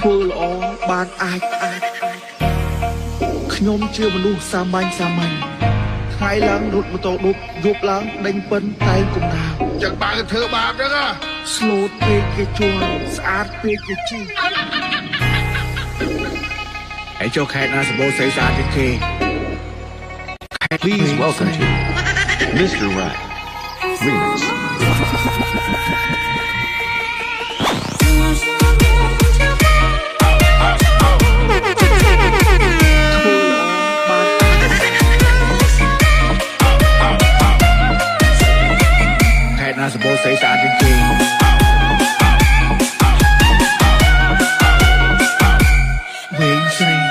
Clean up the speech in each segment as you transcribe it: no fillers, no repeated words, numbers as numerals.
ធ្វើល្អបានអាចខ្ញុំជាមនុស្សសាមញ្ញថ្ងៃឡើងរត់ម៉ូតូឌុបយប់ឡើងដេញពិនតែកំដៅចឹងបើធ្វើបាបហ្នឹងស្លូតពេកគេជួលស្អាតពេកគេជីឯចូលខេត្តណាសម្បូរស្អីស្អាតគេ Please welcome to Mr. Rat Remix. ណាសម្បូរស្អីស្អាតជាងគេវែងស្រី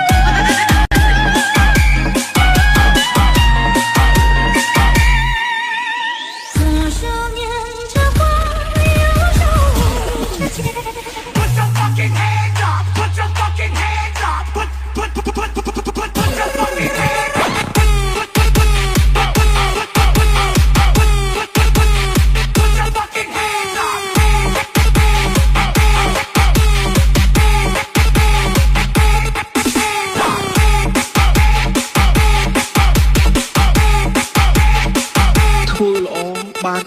បាន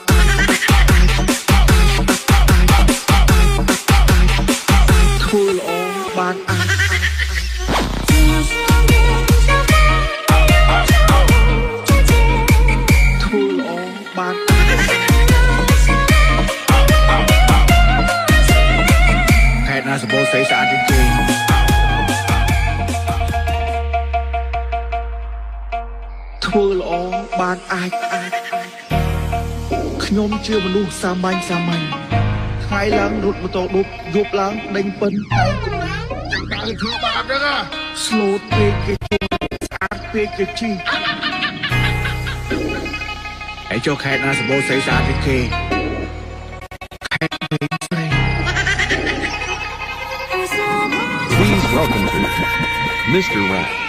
ធ្វើល្អបានធ្វើល្អបានខេត្តណាសម្បូរស្អីស្អាតជាងគេធ្វើល្អបានអាចខ្ញុំជាមនុស្សសាមញ្ញថ្ងៃឡើងរត់ម៉ូតូឌុបយប់ឡើងដេញពិនតែកំដៅចឹងបើធ្វើបាបហ្នឹងស្លូតពេកគេជួលស្អាតពេកគេជីឯចូលខេត្តណាសម្បូរស្អីស្អាតជាងគេខេត្តវែងស្រី Please welcome to Mr. Rat